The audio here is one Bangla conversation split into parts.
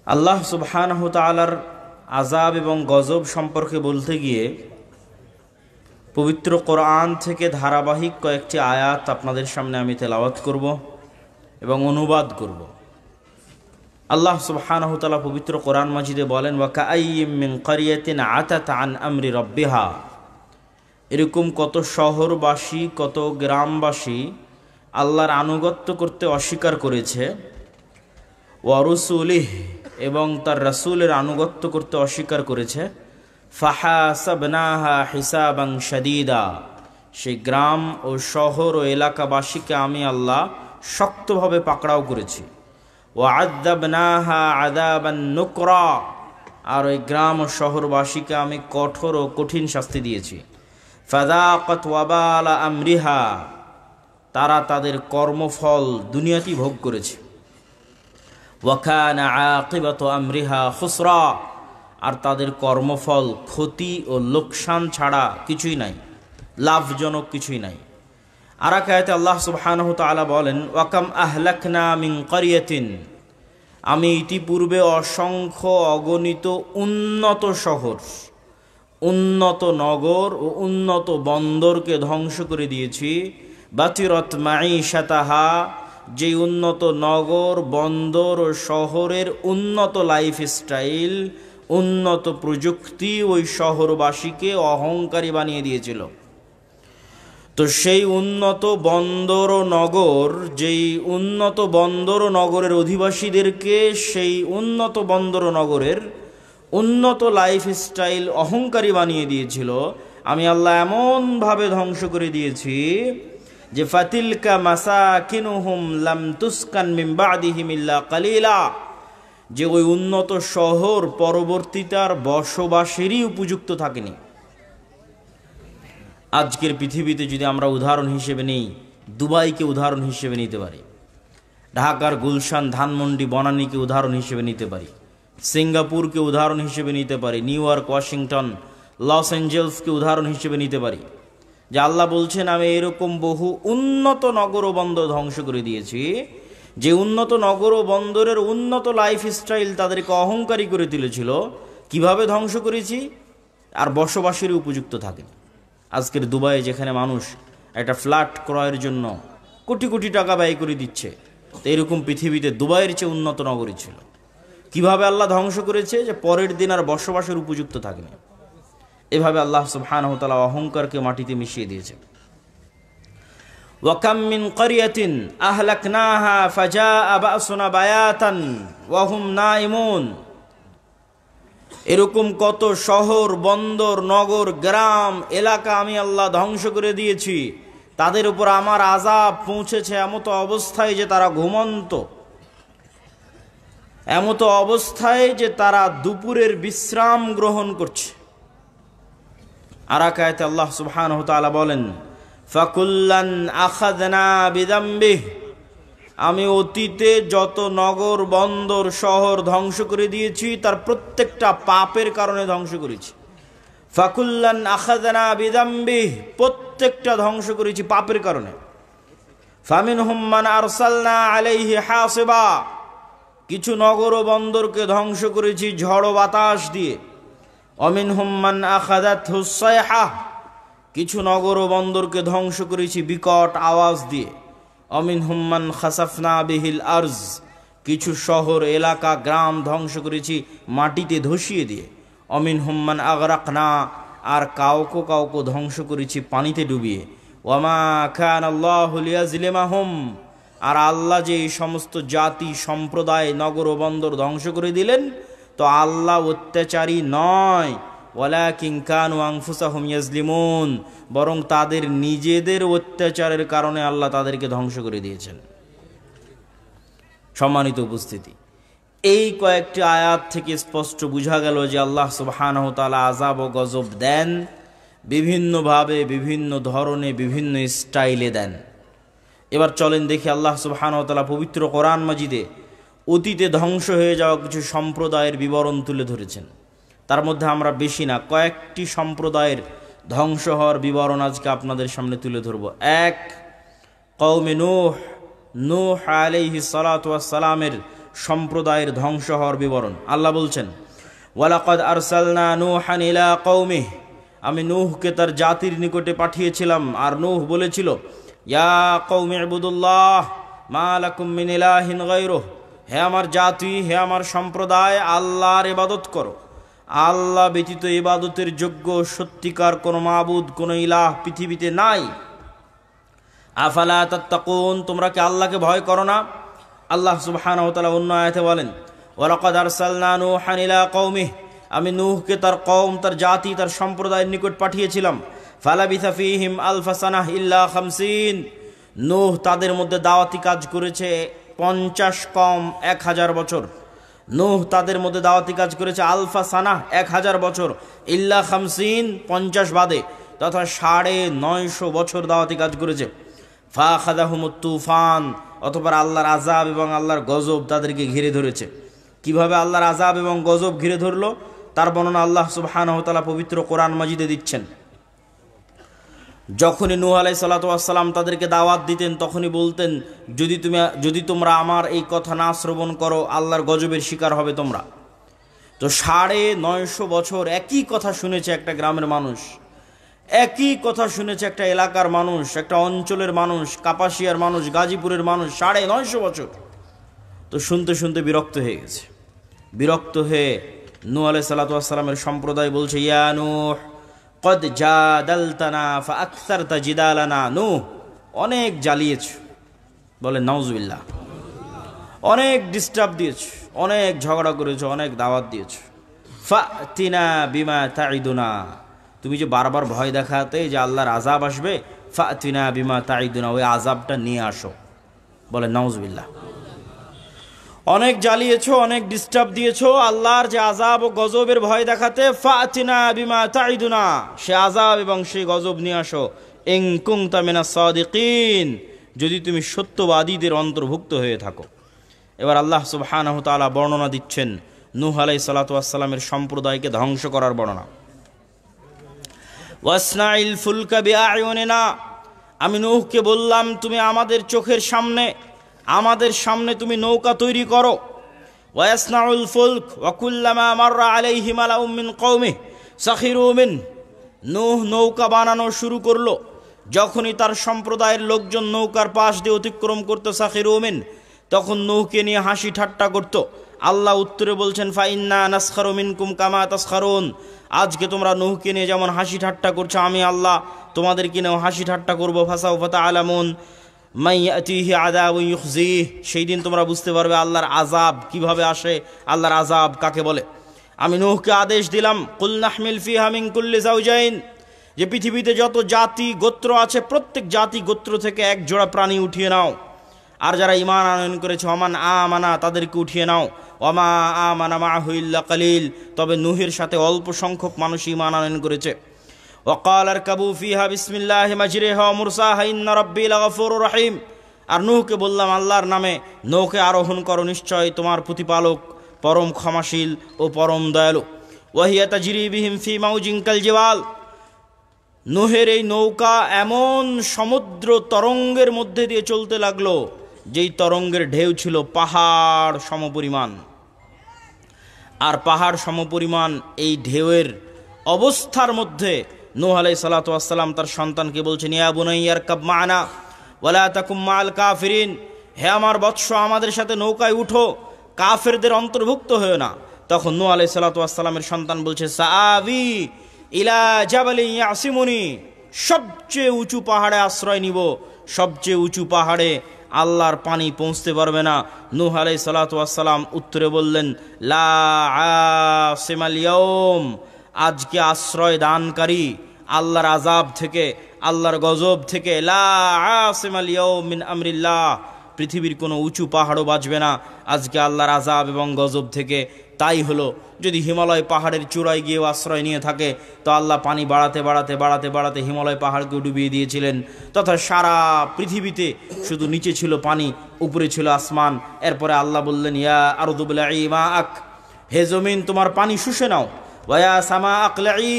আল্লাহ সুবহানাহু তাআলার আযাব এবং গজব সম্পর্কে বলতে গিয়ে পবিত্র কোরআন থেকে ধারাবাহিক কয়েকটি আয়াত আপনাদের সামনে আমি তেলাওয়াত করব এবং অনুবাদ করব। আল্লাহ সুবহানাহু তাআলা পবিত্র কোরআন মাজিদে বলেন, ওয়া কাআইয়্যিম মিন ক্বরিয়াতিন আতাত আন আমরি রাব্বিহা, এরকম কত শহরবাসী কত গ্রামবাসী আল্লাহর আনুগত্য করতে অস্বীকার করেছে, ওয়া রুসুলিহি, এবং তার রাসূলের আনুগত্য করতে অস্বীকার করেছে, ফাহাসাবনাহা হিসাবান শাদীদা, সেই গ্রাম ও শহর ও এলাকাবাসীকে আমি আল্লাহ শক্তভাবে পাকড়াও করেছি, ওয়া আযাবনাহা আযাবান নুকরা, আর ওই গ্রাম ও শহরবাসীকে আমি কঠোর ও কঠিন শাস্তি দিয়েছি, ফাযাকাত ওয়াবালা আমরিহা, তারা তাদের কর্মফল দুনিয়াতেই ভোগ করেছে, ওয়া কানা আকিবাতু আমরিহা খুসরা, আর তাদের কর্মফল ক্ষতি ও লোকসান ছাড়া কিছুই নাই, লাভজনক কিছুই নাই। আর এক আয়াতে আল্লাহ সুবহানাহু তাআলা বলেন, ওয়া কাম আহলাকনা মিন ক্বরিয়াতিন, আমি ইতিপূর্বে অসংখ্য অগণিত উন্নত শহর, উন্নত নগর ও উন্নত বন্দরকে ধ্বংস করে দিয়েছি, বাতিরত মাঈশাতাহা, যে উন্নত নগর বন্দর ও শহরের উন্নত লাইফস্টাইল উন্নত প্রযুক্তি ওই শহরবাসীকে অহংকারী বানিয়ে দিয়েছিল। তো সেই উন্নত বন্দর ও নগর, যেই উন্নত বন্দর ও নগরের অধিবাসীদেরকে সেই উন্নত বন্দর ও নগরের উন্নত লাইফস্টাইল অহংকারী বানিয়ে দিয়েছিল, আমি আল্লাহ এমনভাবে ধ্বংস করে দিয়েছি যে ফাতিলকা মাসাকিনুহুম লাম তুসকান মিন বাদিহিম ইল্লা কালিলা, যে ওই উন্নত শহর পরবর্তীতে আর বসবাসেরই উপযুক্ত থাকেনি। আজকের পৃথিবীতে যদি আমরা উদাহরণ হিসেবে নিই, দুবাইকে উদাহরণ হিসেবে নিতে পারি, ঢাকার গুলশান ধানমন্ডি বনানীকে উদাহরণ হিসেবে নিতে পারি, সিঙ্গাপুরকে উদাহরণ হিসেবে নিতে পারি, নিউ ইয়র্ক ওয়াশিংটন লস অ্যাঞ্জেলসকে উদাহরণ হিসেবে নিতে পারি, যে আল্লাহ বলছেন আমি এরকম বহু উন্নত নগর ও বন্দর ধ্বংস করে দিয়েছি, যে উন্নত নগর ও বন্দরের উন্নত লাইফস্টাইল তাদেরকে অহংকারী করে তুলেছিল। কিভাবে ধ্বংস করেছি? আর বসবাসের উপযুক্ত থাকে। আজকের দুবাইয়ে যেখানে মানুষ একটা ফ্ল্যাট ক্রয়ের জন্য কোটি কোটি টাকা ব্যয় করে দিচ্ছে, তো এরকম পৃথিবীতে দুবাইয়ের চেয়ে উন্নত নগরী ছিল। কিভাবে আল্লাহ ধ্বংস করেছে? যে পরের দিন আর বসবাসের উপযুক্ত থাকেনি। এভাবে আল্লাহ সুবহানাহু তাআলা অহংকারকে মাটিতে মিশিয়ে দিয়েছে। ওয়া কাম মিন ক্বরিয়াতিন আহলাকনাহা ফাজাআ বাসুনা বায়াতান ওয়া হুম নাইমুন, এরকম কত শহর বন্দর নগর গ্রাম এলাকা আমি আল্লাহ ধ্বংস করে দিয়েছি, তাদের উপর আমার আযাব পৌঁছেছে এমত অবস্থায় যে তারা ঘুমন্ত, এমত অবস্থায় যে তারা দুপুরের বিশ্রাম গ্রহণ করছে। আর এক আয়াতে আল্লাহ সুবহানাহু তাআলা বলেন, ফাকুল্লান আখাযনা বিযামবিহি, আমি অতীতে যত নগর বন্দর শহর ধ্বংস করে দিয়েছি তার প্রত্যেকটা পাপের কারণে ধ্বংস করেছি। ফাকুল্লান আখাযনা বিযামবিহি, প্রত্যেকটা ধ্বংস করেছি পাপের কারণে। ফামিনহুম মান আরসালনা আলাইহি হাসিবা, কিছু নগর ও বন্দরকে ধ্বংস করেছি ঝড় বাতাস দিয়ে। অমিনহুম মান আখাযাতহুস সায়হা, কিছু নগর ও বন্দরকে ধ্বংস করেছি বিকট আওয়াজ দিয়ে। অমিনহুম মান খাসাফনা বিহিল আরজ, কিছু শহর এলাকা গ্রাম ধ্বংস করেছি মাটিতে ধসিয়ে দিয়ে। অমিনহুম মান আগরাকনা, আর কাউকে কাউকে ধ্বংস করেছি পানিতে ডুবিয়ে। ওয়ামা কানাল্লাহু লিয়াজলিমাহুম, আর আল্লাহ যে এই সমস্ত জাতি সম্প্রদায় নগর ও বন্দর ধ্বংস করে দিলেন, তো আল্লাহ অত্যাচারী নয়, ওয়ালাকিন কানু আনফুসাহুম ইয়াজলিমুন, বরং তাদের নিজেদের অত্যাচারের কারণে আল্লাহ তাদেরকে ধ্বংস করে দিয়েছেন। সম্মানিত উপস্থিতি, এই কয়েকটি আয়াত থেকে স্পষ্ট বোঝা গেল যে আল্লাহ সুবহানাহু তাআলা আযাব ও গজব দেন, বিভিন্নভাবে বিভিন্ন ধরনে বিভিন্ন স্টাইলে দেন। এবার চলেন দেখি আল্লাহ সুবহানাহু তাআলা পবিত্র কোরআন মাজিদে অতীতে ধ্বংস হয়ে যাওয়া কিছু সম্প্রদায়ের বিবরণ তুলে ধরেছেন। তার মধ্যে আমরা বেশি না কয়েকটি সম্প্রদায়ের ধ্বংস হওয়ার বিবরণ আজকে আপনাদের সামনে তুলে ধরব। এক, কওমে নূহ, নূহ আলাইহিস সালাতু ওয়াস সালামের সম্প্রদায়ের ধ্বংস হওয়ার বিবরণ। আল্লাহ বলছেন, ওয়ালাকাদ আরসালনা নূহান ইলা কওমিহি, আমি নূহকে তার জাতির নিকটে পাঠিয়েছিলাম, আর নূহ বলেছিল, ইয়া কওমি ইবুদুল্লাহ মা লাকুম মিন ইলাহিন গায়রুহু, হে আমার জাতি, হে আমার সম্প্রদায়, আল্লাহর ইবাদত করো। আল্লাহ ব্যতীত ইবাদতের যোগ্য সত্যিকার কোনো মাবুদ, কোনো ইলাহ পৃথিবীতে নাই। আফালা তাত্তাকুন, তোমরা কি আল্লাহকে ভয় করো না? আল্লাহ সুবহানাহু ওয়া তাআলা অন্য আয়াতে বলেন, ওয়ালাকাদ আরসালনা নূহান ইলা কওমিহি, আমি নূহকে তার কওম, তার জাতি, তার সম্প্রদায়ের নিকট পাঠিয়েছিলাম। ফালাবিথা ফীহিম আলফা সানাহ ইল্লা 50, নূহ তাদের মধ্যে দাওয়াতি কাজ করেছে 50 কম 1000 বছর। নূহ তাদের মধ্যে দাওয়াতি কাজ করেছে আলফা সানাহ 1000 বছর, ইল্লা 50 50 বাদে, তথা 950 বছর দাওয়াতি কাজ করেছে। ফাখাযাহুমুত তুফান, অতঃপর আল্লাহর আযাব এবং আল্লাহর গজব তাদেরকে ঘিরে ধরেছে। কিভাবে আল্লাহর আযাব এবং গজব ঘিরে ধরলো তার বর্ণনা আল্লাহ সুবহানাহু ওয়া তাআলা পবিত্র কোরআন মাজিদে দিচ্ছেন। যখনই নূহ আলাইহিস সালাতু ওয়াস সালাম তাদেরকে দাওয়াত দিতেন, তখনই বলতেন, যদি তোমরা আমার এই কথা না শ্রবণ করো, আল্লাহর গজবের শিকার হবে তোমরা। তো 950 বছর একই কথা শুনেছে একটা গ্রামের মানুষ, একই কথা শুনেছে একটা এলাকার মানুষ, একটা অঞ্চলের মানুষ, কাপাসিয়ার মানুষ, গাজীপুরের মানুষ, 950 বছর। তো শুনতে শুনতে বিরক্ত হয়ে গেছে। বিরক্ত হয়ে নূহ আলাইহিস সালাতু ওয়াস সালামের সম্প্রদায় বলছে, ইয়া নূহ কদ জাদালতানা ফাআকসারতা জিদালানা, নূহ অনেক জ্বালিয়েছ, বলে নাউজুবিল্লাহ, অনেক ডিস্টার্ব দিয়েছ, অনেক ঝগড়া করেছ, অনেক দাওয়াত দিয়েছ। ফাতিনা বিমা তাইদুনা, তুমি যে বারবার ভয় দেখাতে যে আল্লাহর আযাব আসবে, ফাতিনা বিমা তাইদুনা, ওই আযাবটা নিয়ে আসো, বলে নাউজুবিল্লাহ। অনেক জ্বালিয়েছ, অনেক ডিস্টার্ব দিয়েছ, আল্লাহর যে আযাব ও গজবের ভয় দেখাতে, ফাতিনা বিমা তাইদুনা, সে আযাব এবং সেই গজব নিয়ে আসো। ইন কুনতা মিনাস সাদিকিন, যদি তুমি সত্যবাদীদের অন্তর্ভুক্ত হয়ে থাকো। এবার আল্লাহ সুবহানাহু ওয়া তাআলা বর্ণনা দিচ্ছেন নূহ আলাইহিস সালাতু ওয়াস সালামের সম্প্রদায়কে ধ্বংস করার বর্ণনা। ওয়াসনাইল ফুলকা বিআয়ুনিনা, আমি নূহকে বললাম, তুমি আমাদের চোখের সামনে, আমাদের সামনে তুমি নৌকা তৈরি করো। ওয়াসনাউল ফুলক ওয়া কুল্লামা মাররা আলাইহি মালাউম মিন কওমিহি সাখিরু মিন, নূহ নৌকা বানানো শুরু করলো। যখনই তার সম্প্রদায়ের লোকজন নৌকার পাশ দিয়ে অতিক্রম করতো, সাখিরু মিন, তখন নূহকে নিয়ে হাসি ঠাট্টা করত। আল্লাহ উত্তরে বলছেন, ফাইন্না নাসখারু মিনকুম কামা তাসখারুন, আজকে তোমরা নূহকে নিয়ে যেমন হাসি ঠাট্টা করছো, আমি আল্লাহ তোমাদেরকে নিয়েও হাসি ঠাট্টা করবো। ফাসাউফা তা'লামুন মান ইয়াতিহি আযাবুন ইউখজিহি, সেই দিন তোমরা বুঝতে পারবে আল্লাহর আযাব কিভাবে আসে, আল্লাহর আযাব কাকে বলে। আমি নূহকে আদেশ দিলাম, কুল নাহমিল ফিহা মিন কুল্লি যাওজাইন, যে পৃথিবীতে যত জাতি গোত্র আছে প্রত্যেক জাতি গোত্র থেকে এক জোড়া প্রাণী উঠিয়ে নাও। আর যারা ঈমান আনয়ন করেছে, ওমান আমানা, তাদেরকে উঠিয়ে নাও। ওয়ামা আমানা মাআহু ইল্লা কালিল, তবে নূহের সাথে অল্প সংখ্যক মানুষ ঈমান আনয়ন করেছে। ওয়াকাল আরকাবু ফিহা বিসমিল্লাহি মাজরিহা ওয়া মুরসাহা ইন্না রাব্বি লাগাফুরুর রহিম, আর নূহকে বললাম, আল্লাহর নামে নৌকে আরোহণ করো, নিশ্চয় তোমার প্রতিপালক পরম ক্ষমাশীল ও পরম দয়ালু। ওয়াহিয়া তাজরি বিহিম ফি মাউজিন কাল জিবাল, নূহের এই নৌকা এমন সমুদ্র তরঙ্গের মধ্যে দিয়ে চলতে লাগলো, যেই তরঙ্গের ঢেউ ছিল পাহাড় সমপরিমাণ। আর পাহাড় সমপরিমাণ এই ঢেউয়ের অবস্থার মধ্যে নূহ আলাইহিস সালাতু ওয়াস সালাম তার সন্তানকে বলছেন, ইয়া বুনাইয়া আরকাব মা'না ওয়ালা তাকুম মা'আল কাফিরিন, হে আমার বৎস, আমাদের সাথে নৌকায় উঠো, কাফেরদের অন্তর্ভুক্ত হয়েও না। তখন নূহ আলাইহিস সালাতু ওয়াস সালামের সন্তান বলছে, সাআবি ইলা জাবালিন ইয়াসিমুনি, সবচেয়ে উঁচু পাহাড়ে আশ্রয় নিব। সবচেয়ে উঁচু পাহাড়ে আল্লাহর পানি পৌঁছতে পারবে না। নূহ আলাইহিস সালাতু ওয়াস সালাম উত্তরে বললেন, লা আসিমাল ইয়াউম, আজকে আশ্রয় দানকারী আল্লাহর আযাব থেকে, আল্লাহর গজব থেকে, লা আসিমাল ইয়াউম মিন আমরিল্লাহ, পৃথিবীর কোনো উঁচু পাহাড়ও বাঁচবে না আজকে আল্লাহর আযাব এবং গজব থেকে। তাই হলো, যদি হিমালয় পাহাড়ের চূড়ায় গিয়েও আশ্রয় নিয়ে থাকে, তো আল্লাহ পানি বাড়াতে বাড়াতে বাড়াতে বাড়াতে হিমালয় পাহাড়কে ডুবিয়ে দিয়েছিলেন, তথা সারা পৃথিবীতে শুধু নিচে ছিল পানি, উপরে ছিল আসমান। এরপরে আল্লাহ বললেন, ইয়া আরদু বলঈ মাআক, হে জমিন তোমার পানি শুষে নাও। ওয়া সামা আকলাই,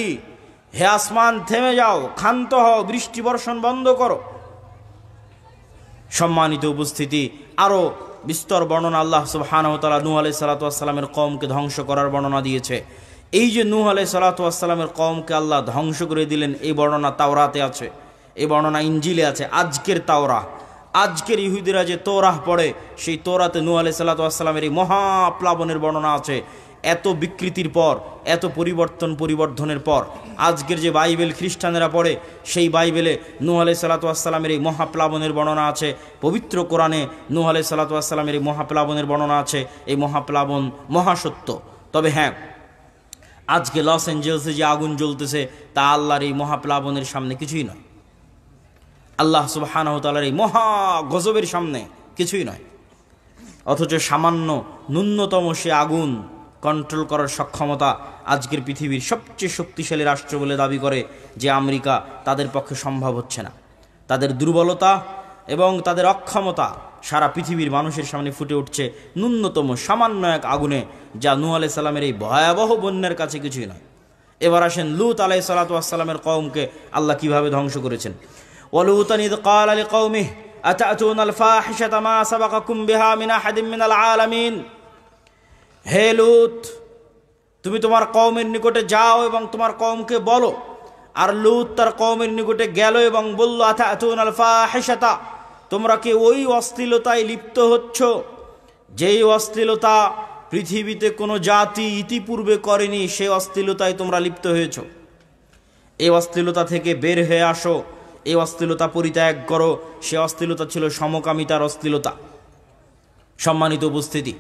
হে আসমান থেমে যাও, ক্ষান্ত হও, বৃষ্টি বর্ষণ বন্ধ করো। সম্মানিত উপস্থিতি, আরও বিস্তর বর্ণনা আল্লাহ সুবহানাহু ওয়া তাআলা নূহ আলাইহিস সালাতু ওয়াস সালামের কওমকে ধ্বংস করার বর্ণনা দিয়েছে। এই যে নূহ আলাইহিস সালাতু ওয়াস সালামের কওমকে আল্লাহ ধ্বংস করে দিলেন, এই বর্ণনা তাওরাতে আছে, এই বর্ণনা ইনজিলে আছে। আজকের তাওরা, আজকের ইহুদিরা যে তৌরাহ পড়ে, সেই তৌরাতে নূহ আলাইহিস সালাতু ওয়াস সালামের এই মহাপ্লাবনের বর্ণনা আছে। এত বিকৃতির পর, এত পরিবর্ধনের পর আজকের যে বাইবেল খ্রিস্টানেরা পড়ে, সেই বাইবেলে নূহ আলাইহিস সালাতু ওয়াস সালামের এই মহাপ্লাবনের বর্ণনা আছে। পবিত্র কোরআনে নূহ আলাইহিস সালাতু ওয়াস সালামের এই মহাপ্লাবনের বর্ণনা আছে। এই মহাপ্লাবন মহাসত্য। তবে হ্যাঁ, আজকে লস অ্যাঞ্জেলসে যে আগুন জ্বলতেছে তা আল্লাহর এই মহাপ্লাবনের সামনে কিছুই নয়। আল্লাহ সুবহানাহু ওয়া তাআলার এই মহা গজবের সামনে কিছুই নয়। অথচ সামান্য ন্যূনতম সে আগুন কন্ট্রোল করার সক্ষমতা আজকের পৃথিবীর সবচেয়ে শক্তিশালী রাষ্ট্র বলে দাবি করে যে আমেরিকা, তাদের পক্ষে সম্ভব হচ্ছে না। তাদের দুর্বলতা এবং তাদের অক্ষমতা সারা পৃথিবীর মানুষের সামনে ফুটে উঠছে ন্যূনতম সামান্য এক আগুনে, যা নূহ আলাইহিস সালামের এই ভয়াবহ বন্যার কাছে কিছুই নয়। এবার আসেন লূত আলাইহিস সালাতু ওয়াস সালামের কওমকে আল্লাহ কিভাবে ধ্বংস করেছেন। ওয়ালুতান ইয ক্বালা লিকাওমিহি আতাতুনাল ফাহিশাতা মা সাবাকাকুম বিহা মিন আহাদিন মিনাল আলামিন। হে লূত, তুমি তোমার কওমের নিকটে যাও এবং তোমার কওমকে বলো। আর লূত তার কওমের নিকটে গেল এবং বলল, আতাতুনাল ফাহিশাতা, তোমরা কি ওই অশ্লীলতায় লিপ্ত হচ্ছ যেই অশ্লীলতা পৃথিবীতে কোনো জাতি ইতিপূর্বে করেনি, সেই অশ্লীলতায় তোমরা লিপ্ত হয়েছ। এই অশ্লীলতা থেকে বের হয়ে আসো, এই অশ্লীলতা পরিত্যাগ করো। সে অশ্লীলতা ছিল সমকামিতার অশ্লীলতা। সম্মানিত উপস্থিতি,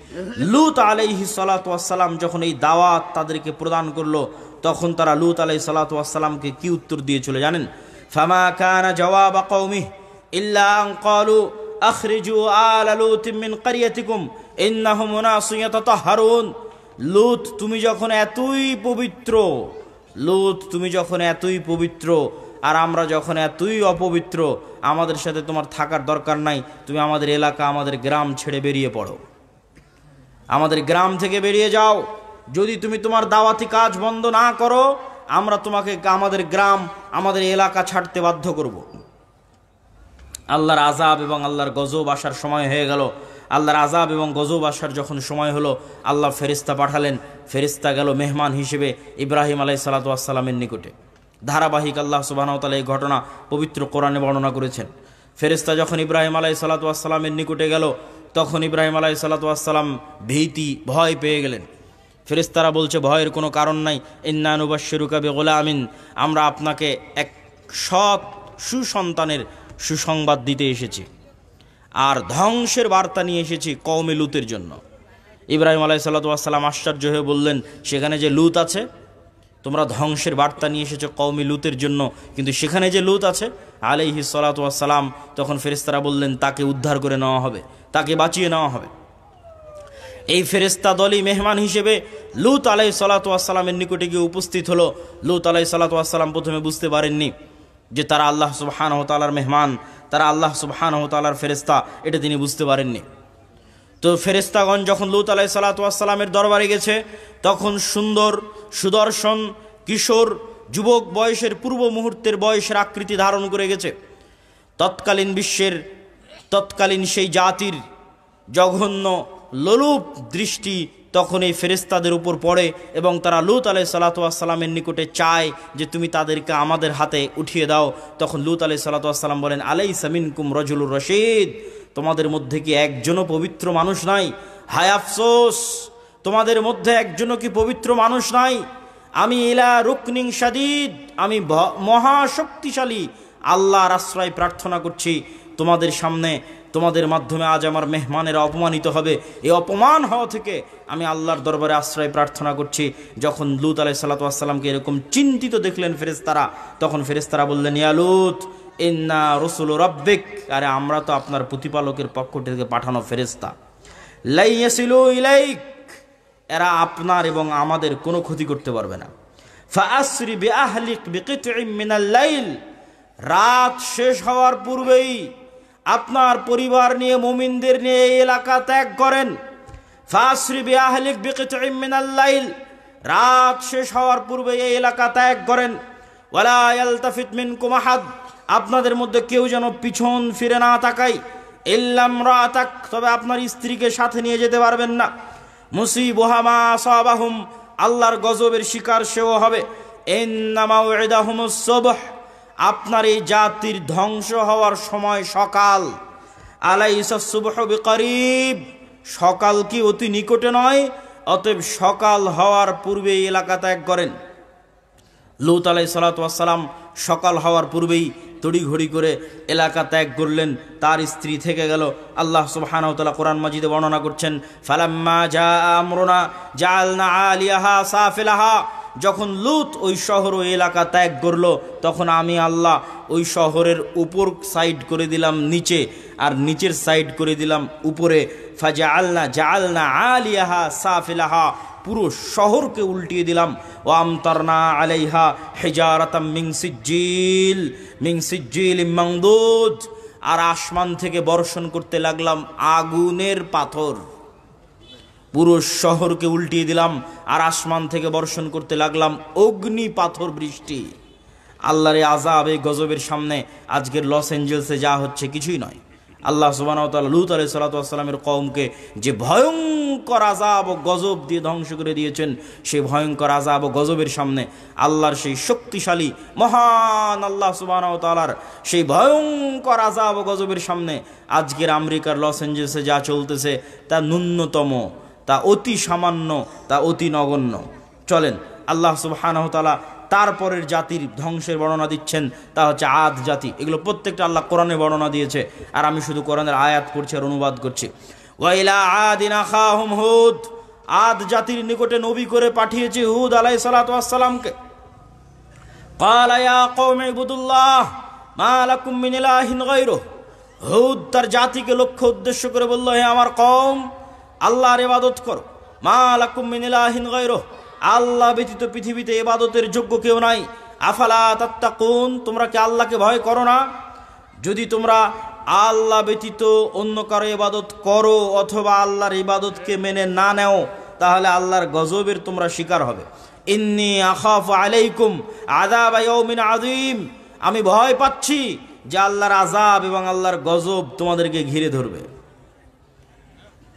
লূত আলাইহিস সালাতু ওয়াস সালাম যখন এই দাওয়াত তাদেরকে প্রদান করলো, তখন তারা লূত আলাইহিস সালাতু ওয়াস সালামকে কি উত্তর দিয়েছিল জানেন? ফামা কানা জওয়াবা কওমিহি ইল্লা আন ক্বালু আখরিজু আলা লূতিন মিন ক্বরিয়াতিকুম ইন্নাহুম উনাসুন ইয়াতাতাহহারুন। লূত, তুমি যখন এতই পবিত্র, লূত তুমি যখন এতই পবিত্র আর আমরা যখন এতই অপবিত্র, আমাদের সাথে তোমার থাকার দরকার নাই। তুমি আমাদের এলাকা, আমাদের গ্রাম ছেড়ে বেরিয়ে পড়ো, আমাদের গ্রাম থেকে বেরিয়ে যাও। যদি তুমি তোমার দাওয়াতি কাজ বন্ধ না করো, আমরা তোমাকে আমাদের গ্রাম, আমাদের এলাকা ছাড়তে বাধ্য করব। আল্লাহর আযাব এবং আল্লাহর গজব আসার সময় হয়ে গেল। আল্লাহর আযাব এবং গজব আসার যখন সময় হলো, আল্লাহ ফেরেশতা পাঠালেন। ফেরেশতা গেল মেহমান হিসেবে ইব্রাহিম আলাইহিস সালাতু ওয়াস সালামের নিকটে। ধারাবাহিক আল্লাহ সুবহানাহু ওয়া তাআলা এই ঘটনা পবিত্র কোরআনে বর্ণনা করেছেন। ফেরেশতা যখন ইব্রাহিম আলাইহিস সালাতু ওয়াস সালামের নিকটে গেল, তখন ইব্রাহিম আলাইহিস সালাতু ওয়াস সালাম ভয় পেয়ে গেলেন। ফেরেশতারা বলছে, ভয়ের কোনো কারণ নাই। ইন্না নুবাশশিরুকা বিগুলামিন, আমরা আপনাকে এক সৎ সুসন্তানের সুসংবাদ দিতে এসেছি আর ধ্বংসের বার্তা নিয়ে এসেছি কওমে লূতের জন্য। ইব্রাহিম আলাইহিস সালাতু ওয়াস সালাম আশ্চর্য হয়ে বললেন, সেখানে যে লূত আছে, তোমরা ধ্বংসের বার্তা নিয়ে এসেছো কওমে লূতের জন্য, কিন্তু সেখানে যে লূত আছে আলাইহিস সালাতু ওয়াস সালাম, তখন ফেরেশতারা বললেন তাকে উদ্ধার করে নেওয়া হবে, তাকে বাঁচিয়ে নেওয়া হবে। এই ফেরেশতা দলই মেহমান হিসেবে লূত আলাইহিস সালাতু ওয়াস সালামের নিকটে গিয়ে উপস্থিত হলো। লূত আলাইহিস সালাতু ওয়াস সালাম প্রথমে বুঝতে পারেননি যে তারা আল্লাহ সুবহানাহু ওয়া তাআলার মেহমান, তারা আল্লাহ সুবহানাহু ওয়া তাআলার ফেরেশতা, এটা তিনি বুঝতে পারেননি। তো ফেরেশতাগণ যখন লূত আলাইহিস সালাতু ওয়াস সালামের দরবারে গেছে, তখন সুন্দর, সুদর্শন, কিশোর, যুবক বয়সের, পূর্ব মুহূর্তের বয়সের আকৃতি ধারণ করে গেছে। তৎকালীন বিশ্বের, তৎকালীন সেই জাতির জঘন্য লোলুপ দৃষ্টি তখন এই ফেরেশতাদের উপর পড়ে এবং তারা লূত আলাইহিস সালাতু ওয়াস সালামের নিকটে চায় যে তুমি তাদেরকে আমাদের হাতে উঠিয়ে দাও। তখন লূত আলাইহিস সালাতু ওয়াস সালাম বলেন, আলাইসা মিনকুম রাজুলুর রশীদ, তোমাদের মধ্যে কি একজনও পবিত্র মানুষ নাই? হায় আফসোস, তোমাদের মধ্যে একজনও কি পবিত্র মানুষ নাই? আমি ইলা রুকনিন শাদীদ, আমি মহাশক্তিশালী আল্লাহর আশ্রয় প্রার্থনা করছি। তোমাদের সামনে, তোমাদের মাধ্যমে আজ আমার মেহমানেরা অপমানিত হবে। এই অপমান হওয়া থেকে আমি আল্লাহর দরবারে আশ্রয় প্রার্থনা করছি। যখন লূত আলাইহিস সালাতু ওয়াস সালামকে এরকম চিন্তিত দেখলেন ফেরেশতারা, তখন ফেরেশতারা বললেন, ইয়া লূত ইন্না রাসূলু রাব্বিক, আরে আমরা তো আপনার প্রতিপালকের পক্ষ থেকে পাঠানো ফেরেশতা। লা ইয়াসিলু ইলাইক, এরা আপনার এবং আমাদের কোনো ক্ষতি করতে পারবে না। ফাআসরি বিআহলিক বিকিতইম মিনাল লাইল, রাত শেষ হওয়ার পূর্বেই আপনার পরিবার নিয়ে, মুমিনদের নিয়ে এই এলাকা ত্যাগ করেন। ফাআসরি বিআহলিক বিকিতইম মিনাল লাইল, রাত শেষ হওয়ার পূর্বে এই এলাকা ত্যাগ করেন। ওয়ালা ইয়ালতাফিত মিনকুম আহাদ, আপনাদের মধ্যে কেউ যেন পিছন ফিরে না তাকায়। ইল্লা ইমরাতাক, তবে আপনার স্ত্রীকে সাথে নিয়ে যেতে পারবেন না। মুসিবুহা মা আসাবাহুম, আল্লাহর গজবের শিকার সেও হবে। ইন্না মাউইদাহুমুস সুবহ, আপনার এই জাতির ধ্বংস হওয়ার সময় সকাল। আলাইসা সুবহু বিকরিব, সকাল কি অতি নিকটে নয়? অতএব সকাল হওয়ার পূর্বে এই এলাকা ত্যাগ করেন। লূত আলাইহিস সালাতু ওয়াস সালাম সকাল হওয়ার পূর্বেই তড়িঘড়ি করে এলাকা ত্যাগ করলেন, তার স্ত্রী থেকে গেল। আল্লাহ সুবহানাহু ওয়া তাআলা কোরআন মাজিদে বর্ণনা করছেন, ফালাম্মা জাআ আমরুনা জাআলনা আলিয়াহা সাফিলাহা, যখন লূত ওই শহর ও এলাকা ত্যাগ করলো, তখন আমি আল্লাহ ওই শহরের উপর সাইড করে দিলাম নিচে, আর নিচের সাইড করে দিলাম উপরে। জাআলনা আলিয়াহা সাফিলাহা, পুরো শহরকে উল্টিয়ে দিলাম। ওয়া আমতারনা আলাইহা হিজারাতাম মিন সিজ্জিলিম মামদুদ, আর আসমান থেকে বর্ষণ করতে লাগলাম আগুনের পাথর। পুরো শহরকে উল্টিয়ে দিলাম আর আসমান থেকে বর্ষণ করতে লাগলাম অগ্নি পাথর বৃষ্টি। আল্লাহর আযাব, এই গজবের সামনে আজকের লস অ্যাঞ্জেলসে যা হচ্ছে কিছুই নয়। আল্লাহ সুবহানাহু ওয়া তাআলা লূত আলাইহিস সালাতু ওয়াস সালামের কওমকে যে ভয়ঙ্কর আযাব ও গজব দিয়ে ধ্বংস করে দিয়েছেন, সেই ভয়ঙ্কর আযাব ও গজবের সামনে আল্লাহর সেই শক্তিশালী মহান আল্লাহ সুবহানাহু ওয়া তাআলার সেই ভয়ঙ্কর আযাব ও গজবের সামনে আজকের আমেরিকার লস অ্যাঞ্জেলসে যা চলতেছে তা ন্যূনতম, তা অতি সামান্য, তা অতি নগণ্য। চলেন আল্লাহ সুবহানাহু ওয়া তাআলা তারপরের জাতির ধ্বংসের বর্ণনা দিচ্ছেন, তা হচ্ছে আদ জাতি। এগুলো প্রত্যেকটা আল্লাহ কোরআনে বর্ণনা দিয়েছে, আর আমি শুধু কোরআনের আয়াত পড়ছি আর অনুবাদ করছি। ওয়া ইলা আদিন আখাহুম হুদ, আদ জাতির নিকটে নবী করে পাঠিয়েছি হুদ আলাইহিস সালাতু ওয়াস সালামকে। ক্বালা ইয়া কওমি ইবুদুল্লাহ মা লাকুম মিন ইলাহিন গায়রুহ, হুদ তার জাতিকে লক্ষ্য উদ্দেশ্য করে বলল, হে আমার কওম, আল্লাহর ইবাদত করো। মা লাকুম মিন ইলাহিন গায়রুহ, আল্লাহ ব্যতীত পৃথিবীতে ইবাদতের যোগ্য কেউ নাই। আফালা তাত্তাকুন, তোমরা কি আল্লাহকে ভয় করো না? যদি তোমরা আল্লাহ ব্যতীত অন্য কারো ইবাদত করো অথবা আল্লাহর ইবাদতকে মেনে না নেও, তাহলে আল্লাহর গজবের তোমরা শিকার হবে। ইন্নী আখাফু আলাইকুম আযাবা ইয়াউমিন আযীম, আমি ভয় পাচ্ছি যে আল্লাহর আযাব এবং আল্লাহর গজব তোমাদেরকে ঘিরে ধরবে।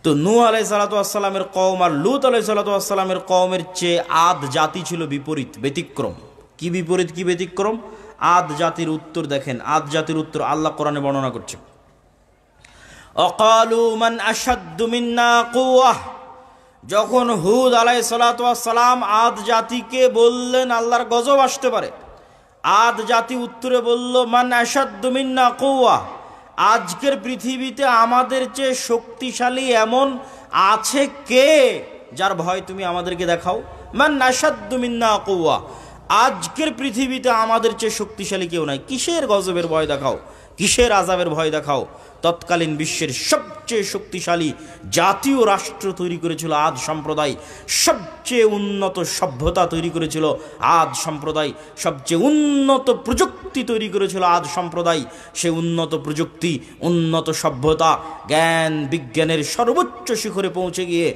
তো নূহ আলাইহিস সালাতু ওয়াস সালামের কওম আর লূত আলাইহিস সালাতু ওয়াস সালামের কওমের চেয়ে আদ জাতি ছিল বিপরীত, ব্যতিক্রম। কি বিপরীত, কি ব্যতিক্রম? আদ জাতির উত্তর দেখেন, আদ জাতির উত্তর আল্লাহ কোরআনে বর্ণনা করছে। অকালু মান আশাদ্দু মিন্না কুওয়াহ, যখন হুদ আলাইহিস সালাতু ওয়াস সালাম আদ জাতিকে বললেন আল্লাহর গজব আসতে পারে, আদ জাতি উত্তরে বলল, মান আশাদ্দু মিন্না কুওয়াহ, আজকের পৃথিবীতে আমাদের চেয়ে শক্তিশালী এমন আছে কে যার ভয় তুমি আমাদেরকে দেখাও? মান আশাদ্দু মিন্না কুওয়াহ, আজকের পৃথিবীতে আমাদের চেয়ে শক্তিশালী কেউ নাই, কিসের গজবের ভয় দেখাও, কিসের আযাবের ভয় দেখাও? তৎকালীন বিশ্বের সবচেয়ে শক্তিশালী জাতীয় রাষ্ট্র তৈরি করেছিল আদ সম্প্রদায়, সবচেয়ে উন্নত সভ্যতা তৈরি করেছিল আদ সম্প্রদায়, সবচেয়ে উন্নত প্রযুক্তি তৈরি করেছিল আদ সম্প্রদায়। সে উন্নত প্রযুক্তি, উন্নত সভ্যতা, জ্ঞান বিজ্ঞানের সর্বোচ্চ শিখরে পৌঁছে গিয়ে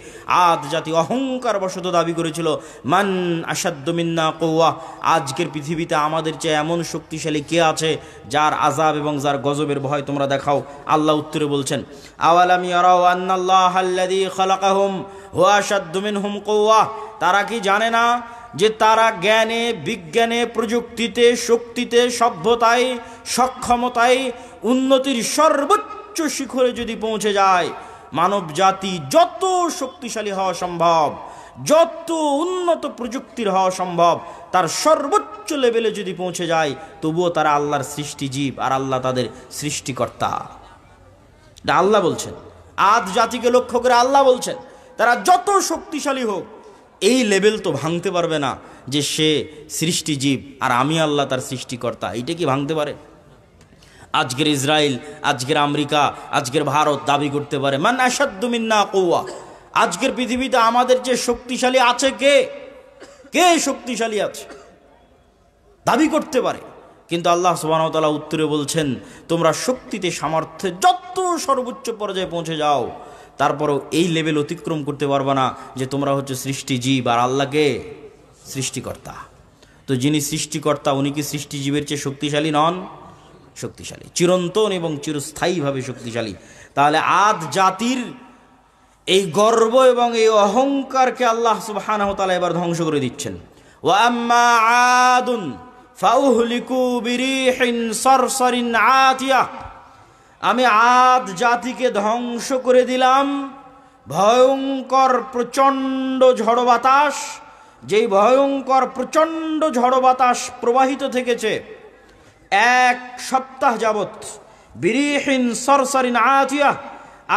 আদ জাতি অহংকার বশত দাবি করেছিল, মান আশাদ্দু মিন্না কুওয়াহ, আজকের পৃথিবীতে আমাদের চেয়ে এমন শক্তিশালী কে আছে যার আযাব এবং যার গজবের ভয় তোমরা দেখাও? আল্লাহ উত্তরে বলছেন, আওয়ালাম ইয়ারাউ আন্নাল্লাহাল্লাযী খালাকাহুম হুয়া আশাদ্দু মিনহুম কুওয়াহ, তারা কি জানে না যে তারা জ্ঞানে বিজ্ঞানে প্রযুক্তিতে শক্তিতে সভ্যতায় সক্ষমতায় উন্নতির সর্বোচ্চ শিখরে যদি পৌঁছে যায়, মানব জাতি যত শক্তিশালী হওয়া সম্ভব, যত উন্নত প্রযুক্তির হওয়া সম্ভব, তার সর্বোচ্চ লেভেলে যদি পৌঁছে যায়, তবুও তারা আল্লাহর সৃষ্টি জীব আর আল্লাহ তাদের সৃষ্টিকর্তা। আল্লাহ বলছেন, আদ জাতিকে লক্ষ্য করে আল্লাহ বলছেন, তারা যত শক্তিশালী হোক এই লেভেল তো ভাঙতে পারবে না যে সে সৃষ্টি জীব আর আমি আল্লাহ তার সৃষ্টিকর্তা। এইটা কি ভাঙতে পারে? আজকের ইসরায়েল, আজকের আমেরিকা, আজকের ভারত দাবি করতে পারে, মান আশাদ্দু মিন্না কুওয়াহ, আজকের পৃথিবীতে আমাদের যে শক্তিশালী আছে কে, কে শক্তিশালী আছে দাবি করতে পারে। কিন্তু আল্লাহ সুবহানাহু ওয়া তাআলা উত্তরে বলছেন, তোমরা শক্তিতে সামর্থ্যে যত সর্বোচ্চ পর্যায়ে পৌঁছে যাও, তারপরও এই লেভেল অতিক্রম করতে পারবে না যে তোমরা হচ্ছে সৃষ্টিজীব আর আল্লাহকে সৃষ্টিকর্তা। তো যিনি সৃষ্টিকর্তা উনি কি সৃষ্টিজীবের চেয়ে শক্তিশালী নন? শক্তিশালী, চিরন্তন এবং চিরস্থায়ীভাবে শক্তিশালী। তাহলে আদ জাতির এই গর্ব এবং এই অহংকারকে আল্লাহ সুবহানাহু ওয়া তাআলা এবার ধ্বংস করে দিচ্ছেন। ওয়া আম্মা আদুন ফাউহলিকু বিরিহিন সরসরিন আতিয়া, আমি আদ জাতিকে ধ্বংস করে দিলাম ভয়ঙ্কর প্রচণ্ড ঝড় বাতাস, যেই ভয়ঙ্কর প্রচণ্ড ঝড় বাতাস প্রবাহিত থেকেছে 1 সপ্তাহ যাবৎ। বিরিহিন সরসরিন আতিয়া,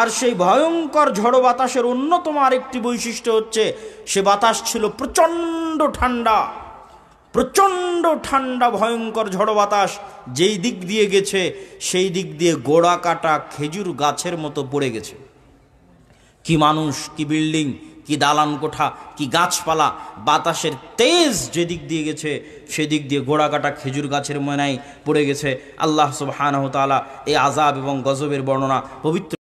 আর সেই ভয়ঙ্কর ঝড় বাতাসের অন্যতম আরেকটি বৈশিষ্ট্য হচ্ছে সে বাতাস ছিল প্রচণ্ড ঠান্ডা। প্রচণ্ড ঠান্ডা ভয়ঙ্কর ঝড় বাতাস যেই দিক দিয়ে গেছে সেই দিক দিয়ে গোড়া কাটা খেজুর গাছের মতো পড়ে গেছে। কি মানুষ, কি বিল্ডিং, কি দালান কোঠা, কি গাছপালা, বাতাসের তেজ যেদিক দিয়ে গেছে সেদিক দিয়ে গোড়া কাটা খেজুর গাছের ময়নায় পড়ে গেছে। আল্লাহ সুবহানাহু ওয়া তাআলা এই আযাব এবং গজবের বর্ণনা পবিত্র